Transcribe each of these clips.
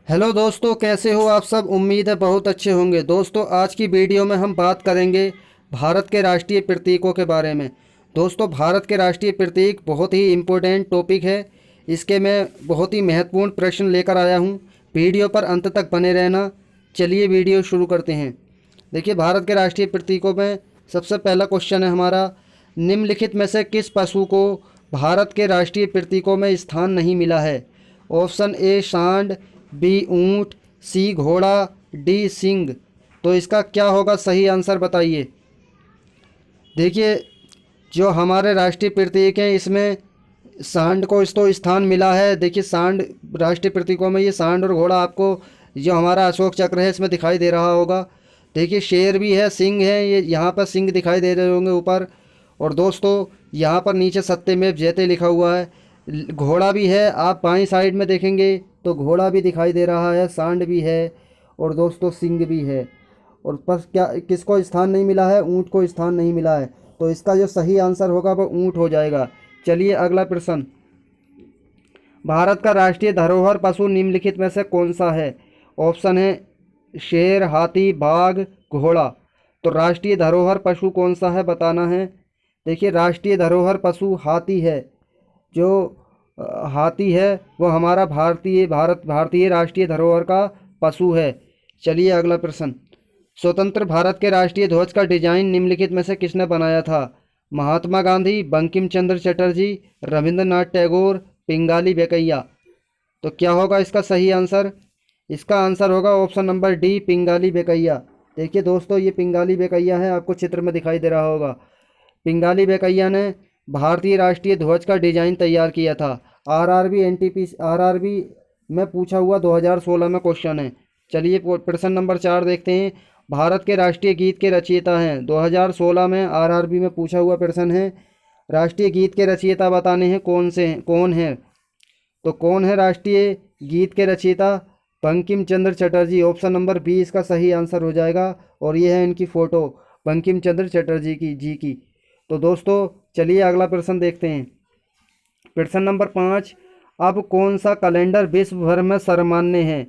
Hello दोस्तों, कैसे हो आप सब। उम्मीद है बहुत अच्छे होंगे। दोस्तों, आज की वीडियो में हम बात करेंगे भारत के राष्ट्रीय प्रतीकों के बारे में। दोस्तों, भारत के राष्ट्रीय प्रतीक बहुत ही इम्पोर्टेंट टॉपिक है। इसके मैं बहुत ही महत्वपूर्ण प्रश्न लेकर आया हूँ। वीडियो पर अंत तक बने रहना। चलिए वीडियो शुरू करते हैं। देखिए, भारत के राष्ट्रीय प्रतीकों में सबसे पहला क्वेश्चन है हमारा, निम्नलिखित में से किस पशु को भारत के राष्ट्रीय प्रतीकों में स्थान नहीं मिला है। ऑप्शन ए सांड, बी ऊंट, सी घोड़ा, डी सिंह। तो इसका क्या होगा सही आंसर बताइए। देखिए, जो हमारे राष्ट्रीय प्रतीक हैं इसमें सांड को इस तो स्थान मिला है। देखिए, सांड राष्ट्रीय प्रतीकों में ये सांड और घोड़ा आपको जो हमारा अशोक चक्र है इसमें दिखाई दे रहा होगा। देखिए, शेर भी है, सिंह है, ये यहाँ पर सिंह दिखाई दे रहे होंगे ऊपर। और दोस्तों, यहाँ पर नीचे सत्यमेव जयते लिखा हुआ है। घोड़ा भी है, आप बाईं साइड में देखेंगे तो घोड़ा भी दिखाई दे रहा है, सांड भी है और दोस्तों सिंह भी है। और पर क्या किसको स्थान नहीं मिला है? ऊँट को स्थान नहीं मिला है। तो इसका जो सही आंसर होगा वो ऊँट हो जाएगा। चलिए अगला प्रश्न, भारत का राष्ट्रीय धरोहर पशु निम्नलिखित में से कौन सा है। ऑप्शन है शेर, हाथी, बाघ, घोड़ा। तो राष्ट्रीय धरोहर पशु कौन सा है बताना है। देखिए, राष्ट्रीय धरोहर पशु हाथी है। जो हाथी है वो हमारा भारतीय राष्ट्रीय धरोहर का पशु है। चलिए अगला प्रश्न, स्वतंत्र भारत के राष्ट्रीय ध्वज का डिजाइन निम्नलिखित में से किसने बनाया था। महात्मा गांधी, बंकिम चंद्र चटर्जी, रविंद्रनाथ टैगोर, पिंगाली वेंकैया। तो क्या होगा इसका सही आंसर? इसका आंसर होगा option number D, Pingali Venkaiah. देखिए दोस्तों, ये पिंगाली वेंकैया है, आपको चित्र में दिखाई दे रहा होगा। पिंगाली वेंकैया ने भारतीय राष्ट्रीय ध्वज का डिजाइन तैयार किया था। आरआरबी एनटीपीसी आरआरबी में पूछा हुआ 2016 में क्वेश्चन है। चलिए प्रश्न नंबर 4 देखते हैं। भारत के राष्ट्रीय गीत के रचयिता हैं। 2016 में आरआरबी में पूछा हुआ प्रश्न है। राष्ट्रीय गीत के रचयिता बताने हैं कौन है। तो कौन है राष्ट्रीय गीत के रचयिता? Bankim Chandra Chatterjee. Option number B इसका सही आंसर हो जाएगा। और ये है इनकी फ़ोटो बंकिम चंद्र चटर्जी की। तो दोस्तों, चलिए अगला प्रश्न देखते हैं। प्रश्न नंबर 5, अब कौन सा कैलेंडर विश्व भर में सर्वमान्य है।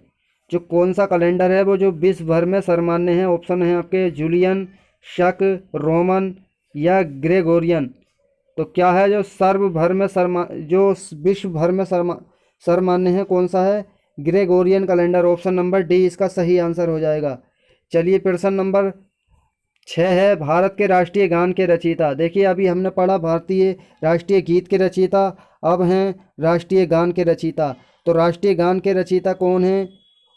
जो कौन सा कैलेंडर है वो जो विश्व भर में सर्वमान्य है। ऑप्शन है आपके जूलियन, शक, रोमन या ग्रेगोरियन। तो क्या है जो जो विश्व भर में सर्वमान्य है, कौन सा है? Gregorian calendar. Option number D इसका सही आंसर हो जाएगा। चलिए प्रश्न नंबर 6 है, भारत के राष्ट्रीय गान के रचयिता। देखिए, अभी हमने पढ़ा भारतीय राष्ट्रीय गीत के रचयिता, अब हैं राष्ट्रीय गान के रचयिता। तो राष्ट्रीय गान के रचयिता कौन है?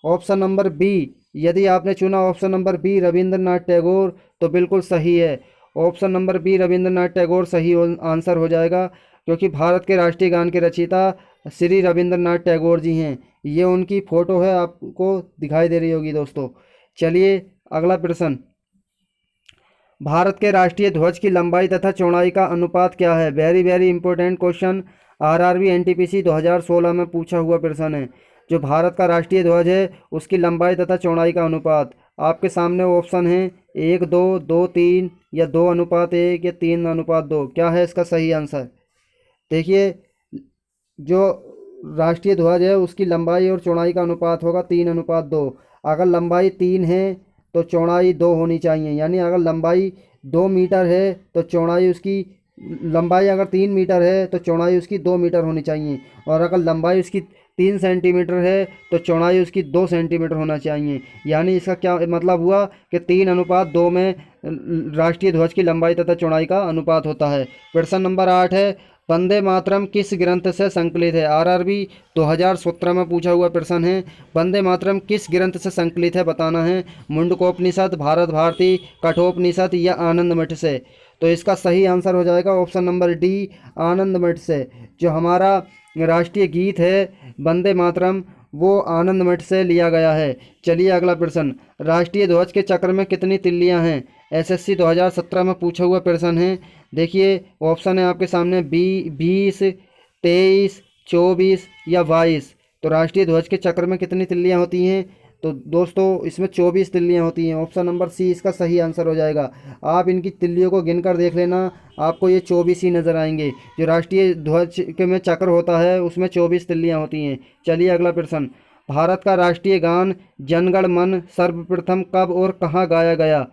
Option number B. यदि आपने चुना option number B Rabindranath Tagore तो बिल्कुल सही है। Option number B Rabindranath Tagore सही आंसर हो जाएगा, क्योंकि भारत के राष्ट्रीय गान के रचयिता श्री रविंद्रनाथ टैगोर जी हैं। ये उनकी फ़ोटो है, आपको दिखाई दे रही होगी दोस्तों। चलिए अगला प्रश्न, भारत के राष्ट्रीय ध्वज की लंबाई तथा चौड़ाई का अनुपात क्या है। Very very important question, RRB NTPC 2016 में पूछा हुआ प्रश्न है। जो भारत का राष्ट्रीय ध्वज है उसकी लंबाई तथा चौड़ाई का अनुपात आपके सामने ऑप्शन है 1:2, 2:3 या 2:1 या 3:2। क्या है इसका सही आंसर? देखिए, जो राष्ट्रीय ध्वज है उसकी लंबाई और चौड़ाई का अनुपात होगा 3:2। अगर लंबाई 3 है तो चौड़ाई 2 होनी चाहिए। यानी अगर लंबाई 2 मीटर है तो चौड़ाई उसकी लंबाई अगर 3 मीटर है तो चौड़ाई उसकी 2 मीटर होनी चाहिए। और अगर लंबाई उसकी 3 सेंटीमीटर है तो चौड़ाई उसकी 2 सेंटीमीटर होना चाहिए। यानी इसका क्या मतलब हुआ कि 3:2 में राष्ट्रीय ध्वज की लंबाई तथा चौड़ाई का अनुपात होता है। प्रश्न नंबर 8 है, वंदे मातरम किस ग्रंथ से संकलित है। आरआरबी 2017 में पूछा हुआ प्रश्न है। वंदे मातरम किस ग्रंथ से संकलित है बताना है। मुंडकोपनिषद, भारत भारती, कठोपनिषद या आनंद मठ से। तो इसका सही आंसर हो जाएगा ऑप्शन नंबर डी, आनंद मठ से। जो हमारा राष्ट्रीय गीत है वंदे मातरम वो आनंद मठ से लिया गया है। चलिए अगला प्रश्न, राष्ट्रीय ध्वज के चक्र में कितनी तिल्लियां हैं। एसएससी 2017 में पूछा हुआ प्रश्न है। देखिए, ऑप्शन है आपके सामने 20, 23, 24 या 22। तो राष्ट्रीय ध्वज के चक्र में कितनी तिल्लियां होती हैं? तो दोस्तों, इसमें 24 तिल्लियां होती हैं। ऑप्शन नंबर सी इसका सही आंसर हो जाएगा। आप इनकी तिल्लियों को गिनकर देख लेना, आपको ये 24 ही नज़र आएंगे। जो राष्ट्रीय ध्वज के में चक्र होता है उसमें 24 तिल्लियां होती हैं। चलिए अगला प्रश्न, भारत का राष्ट्रीय गान जन गण मन सर्वप्रथम कब और कहाँ गाया गया?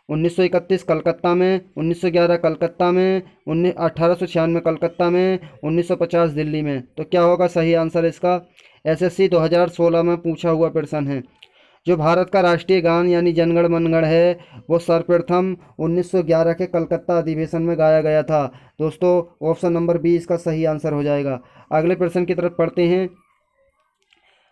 1931 कलकत्ता में, 1911 कलकत्ता में, 1896 कलकत्ता में, 1950 दिल्ली में। तो क्या होगा सही आंसर इसका? एसएससी 2016 में पूछा हुआ प्रश्न है। जो भारत का राष्ट्रीय गान यानी जनगण मनगढ़ है वो सर्वप्रथम 1911 के कलकत्ता अधिवेशन में गाया गया था। दोस्तों ऑप्शन नंबर बी इसका सही आंसर हो जाएगा। अगले प्रश्न की तरफ पढ़ते हैं।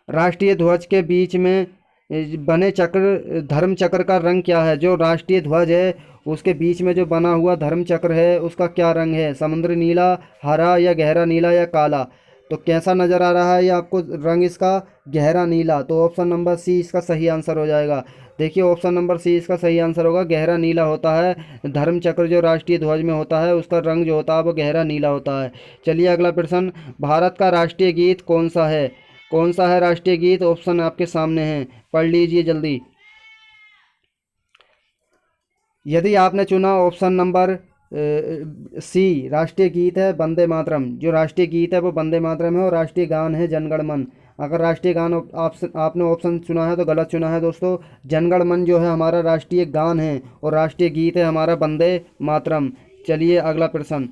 राष्ट्रीय ध्वज के बीच में बने चक्र धर्म चक्र का रंग क्या है? जो राष्ट्रीय ध्वज है उसके बीच में जो बना हुआ धर्म चक्र है उसका क्या रंग है? समुद्र नीला, हरा या गहरा नीला या काला? तो कैसा नज़र आ रहा है ये आपको रंग इसका? गहरा नीला। तो ऑप्शन नंबर सी इसका सही आंसर हो जाएगा। देखिए ऑप्शन नंबर सी इसका सही आंसर होगा, गहरा नीला होता है। धर्म चक्र जो राष्ट्रीय ध्वज में होता है उसका रंग जो होता है वो गहरा नीला होता है। चलिए अगला प्रश्न। भारत का राष्ट्रीय गीत कौन सा है? कौन सा है राष्ट्रीय गीत? ऑप्शन आपके सामने हैं, पढ़ लीजिए जल्दी। यदि आपने चुना ऑप्शन नंबर सी, राष्ट्रीय गीत है वंदे मातरम। जो राष्ट्रीय गीत है वो वंदे मातरम है और राष्ट्रीय गान है जनगण मन। अगर राष्ट्रीय गान आपने ऑप्शन चुना है तो गलत चुना है दोस्तों। जनगण मन जो है हमारा राष्ट्रीय गान है और राष्ट्रीय गीत है हमारा वंदे मातरम। चलिए अगला प्रश्न।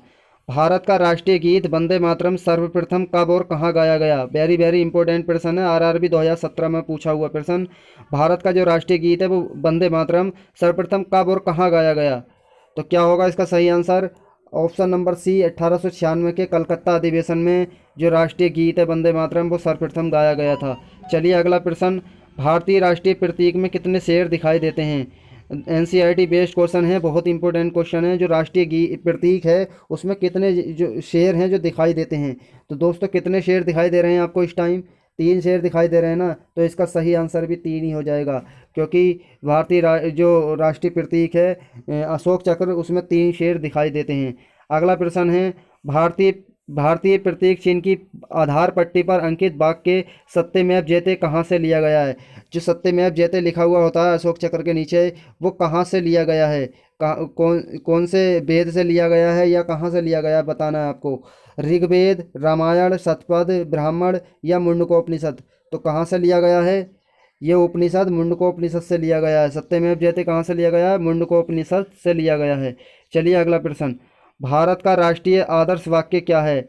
भारत का राष्ट्रीय गीत वंदे मातरम सर्वप्रथम कब और कहाँ गाया गया? वेरी वेरी इंपॉर्टेंट प्रश्न है, आरआरबी 2017 में पूछा हुआ प्रश्न। भारत का जो राष्ट्रीय गीत है वो वंदे मातरम सर्वप्रथम कब और कहाँ गाया गया? तो क्या होगा इसका सही आंसर? ऑप्शन नंबर सी, 1896 के कलकत्ता अधिवेशन में जो राष्ट्रीय गीत है वंदे मातरम वो सर्वप्रथम गाया गया था। चलिए अगला प्रश्न। भारतीय राष्ट्रीय प्रतीक में कितने शेर दिखाई देते हैं? एनसीईआरटी बेस्ड क्वेश्चन है, बहुत इंपॉर्टेंट क्वेश्चन है। जो राष्ट्रीय प्रतीक है उसमें कितने जो शेर हैं जो दिखाई देते हैं? तो दोस्तों कितने शेर दिखाई दे रहे हैं आपको इस टाइम? 3 शेर दिखाई दे रहे हैं ना, तो इसका सही आंसर भी 3 ही हो जाएगा, क्योंकि जो राष्ट्रीय प्रतीक है अशोक चक्र उसमें 3 शेर दिखाई देते हैं। अगला प्रश्न है। भारतीय भारतीय प्रतीक चिन्ह की आधार पट्टी पर अंकित वाक्य सत्यमेव जयते कहाँ से लिया गया है? जो सत्यमेव जयते लिखा हुआ होता है अशोक चक्र के नीचे वो कहाँ से लिया गया है? कौन कौन से वेद से लिया गया है या कहाँ से लिया गया है बताना है आपको। ऋग्वेद, रामायण, शतपथ ब्राह्मण या मुंडकोपनिषद? तो कहाँ से लिया गया है? ये उपनिषद मुंडकोपनिषद से लिया गया है। सत्यमेव जयते कहाँ से लिया गया है? मुंडकोपनिषद से लिया गया है। चलिए अगला प्रश्न। भारत का राष्ट्रीय आदर्श वाक्य क्या है?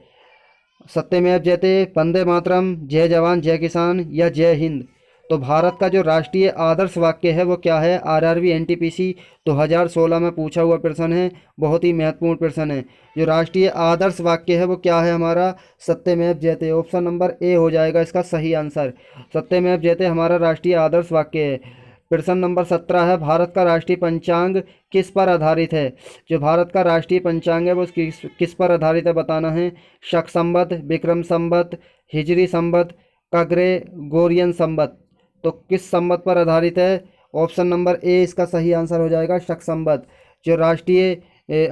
सत्यमेव जयते, वंदे मातरम, जय जवान जय किसान या जय हिंद? तो भारत का जो राष्ट्रीय आदर्श वाक्य है वो क्या है? आरआरबी एनटीपीसी 2016 में पूछा हुआ प्रश्न है, बहुत ही महत्वपूर्ण प्रश्न है। जो राष्ट्रीय आदर्श वाक्य है वो क्या है हमारा? सत्यमेव जयते। ऑप्शन नंबर ए हो जाएगा इसका सही आंसर। सत्यमेव जयते हमारा राष्ट्रीय आदर्श वाक्य है। प्रश्न नंबर 17 है। भारत का राष्ट्रीय पंचांग किस पर आधारित है? जो भारत का राष्ट्रीय पंचांग है वो किस पर आधारित है बताना है। शक संवत, विक्रम संवत, हिजरी संवत, कग्रे गोरियन संवत? तो किस संवत पर आधारित है? ऑप्शन नंबर ए इसका सही आंसर हो जाएगा, शक संवत। जो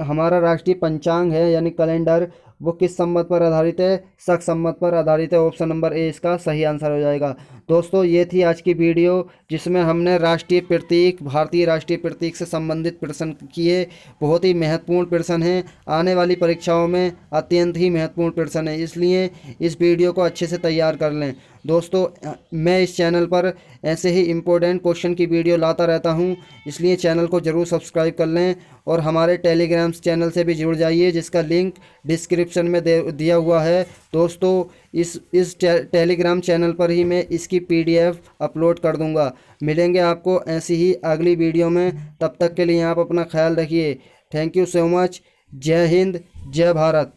हमारा राष्ट्रीय पंचांग है यानी कैलेंडर वो किस संवत पर आधारित है? शक संवत पर आधारित है। ऑप्शन नंबर ए इसका सही आंसर हो जाएगा। दोस्तों ये थी आज की वीडियो जिसमें हमने राष्ट्रीय प्रतीक, भारतीय राष्ट्रीय प्रतीक से संबंधित प्रश्न किए। बहुत ही महत्वपूर्ण प्रश्न हैं, आने वाली परीक्षाओं में अत्यंत ही महत्वपूर्ण प्रश्न है, इसलिए इस वीडियो को अच्छे से तैयार कर लें। दोस्तों मैं इस चैनल पर ऐसे ही इम्पोर्टेंट क्वेश्चन की वीडियो लाता रहता हूं, इसलिए चैनल को ज़रूर सब्सक्राइब कर लें और हमारे टेलीग्राम चैनल से भी जुड़ जाइए जिसका लिंक डिस्क्रिप्शन में दिया हुआ है। दोस्तों इस टेलीग्राम चैनल पर ही मैं इसकी पीडीएफ अपलोड कर दूंगा। मिलेंगे आपको ऐसी ही अगली वीडियो में, तब तक के लिए आप अपना ख्याल रखिए। Thank you so much. जय हिंद, जय भारत।